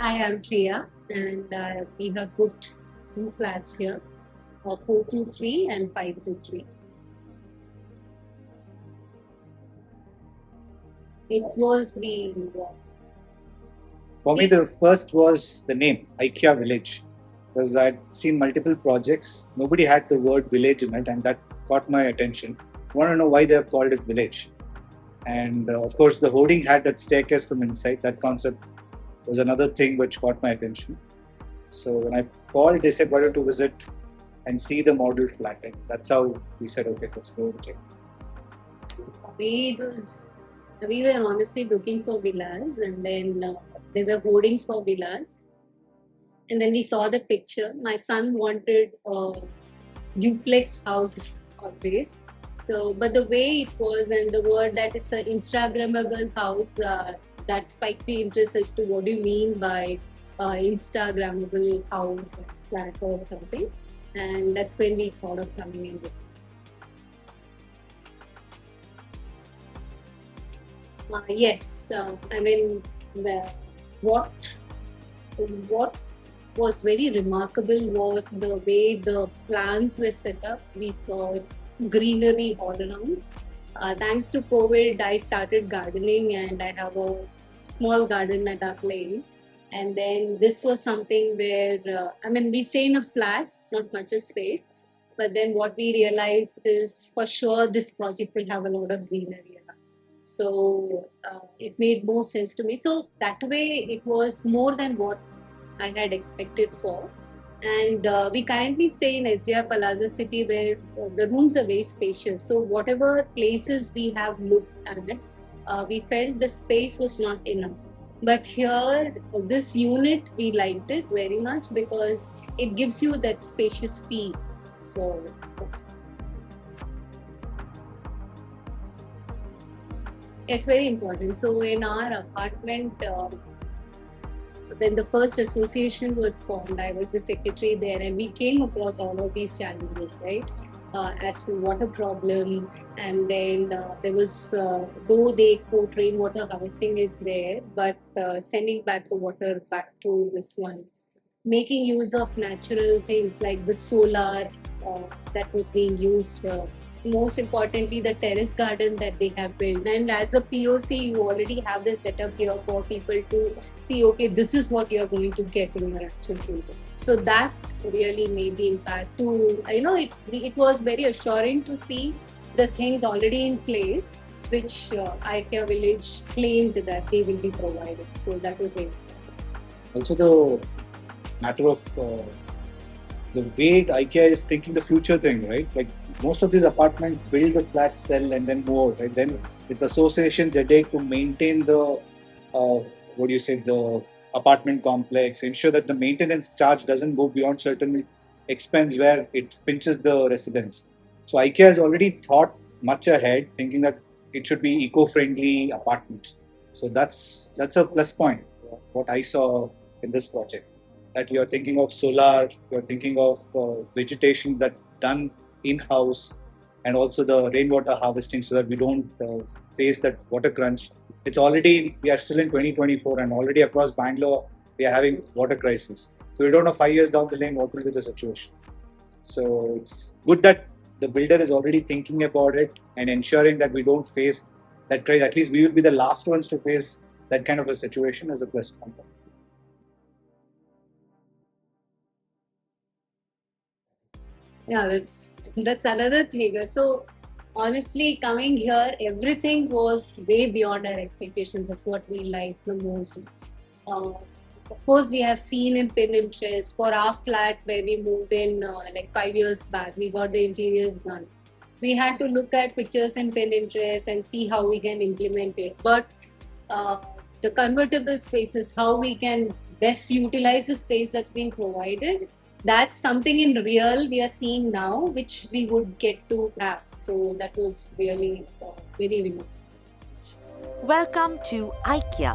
I am Priya, and we have booked two flats here, 423 and 523. It was the For me, the first was the name, IKEA Village, because I'd seen multiple projects. Nobody had the word village in it, and that caught my attention. I want to know why they have called it village. And of course, the hoarding had that staircase from inside. That concept was another thing which caught my attention. So when I called, they said, why don't you visit and see the model flat? And that's how we said, okay, let's go and check. we was we were honestly looking for villas, and then there were hoardings for villas, and then we saw the picture. My son wanted a duplex house always. So, but the way it was and the word that it's an Instagrammable house, that spiked the interest as to what do you mean by Instagrammable house, flat or something. And that's when we thought of coming in with. Yes, I mean, what what was very remarkable was the way the plants were set up. We saw greenery all around. Thanks to COVID, I started gardening, and I have a small garden at our place. And then this was something where, I mean, we stay in a flat, not much of space. But then what we realized is for sure this project will have a lot of greenery around. So it made more sense to me. So that way, it was more than what I had expected for. And we currently stay in SDR Palazzo City, where the rooms are very spacious. So whatever places we have looked at, we felt the space was not enough. But here, this unit, we liked it very much because it gives you that spacious feel. So it's very important. So in our apartment, when the first association was formed, I was the secretary there, and we came across all of these challenges, right? As to water problem, and then there was, though they quote rainwater harvesting is there, but sending back the water back to this one, making use of natural things like the solar that was being used here. Most importantly, the terrace garden that they have built. And as a POC, you already have the setup here for people to see, okay, this is what you're going to get in your actual place. So that really made the impact to, it was very assuring to see the things already in place, which IKEA Village claimed that they will be provided. So that was very important. Also, the matter of the way IKEA is thinking the future thing, right? Like most of these apartments build the flat, sell, and then move out, right? Then it's associations headache to maintain the the apartment complex, ensure that the maintenance charge doesn't go beyond certain expense where it pinches the residents. So IKEA has already thought much ahead, thinking that it should be eco-friendly apartments. So that's a plus point. What I saw in this project, that you're thinking of solar, you're thinking of vegetation that done in-house, and also the rainwater harvesting so that we don't face that water crunch. It's already, we are still in 2024, and already across Bangalore, we are having water crisis. So we don't know 5 years down the lane what will be the situation. So it's good that the builder is already thinking about it and ensuring that we don't face that crisis. At least we will be the last ones to face that kind of a situation as a plus point. Yeah, that's another thing. So honestly, coming here, everything was way beyond our expectations. That's what we like the most. Uh, of course, we have seen in Pinterest for our flat where we moved in like 5 years back. We got the interiors done. We had to look at pictures in Pinterest and see how we can implement it. But uh, the convertible spaces, how we can best utilize the space that's being provided, that's something in real we are seeing now, which we would get to have. So that was really very remarkable. Welcome to IKEA.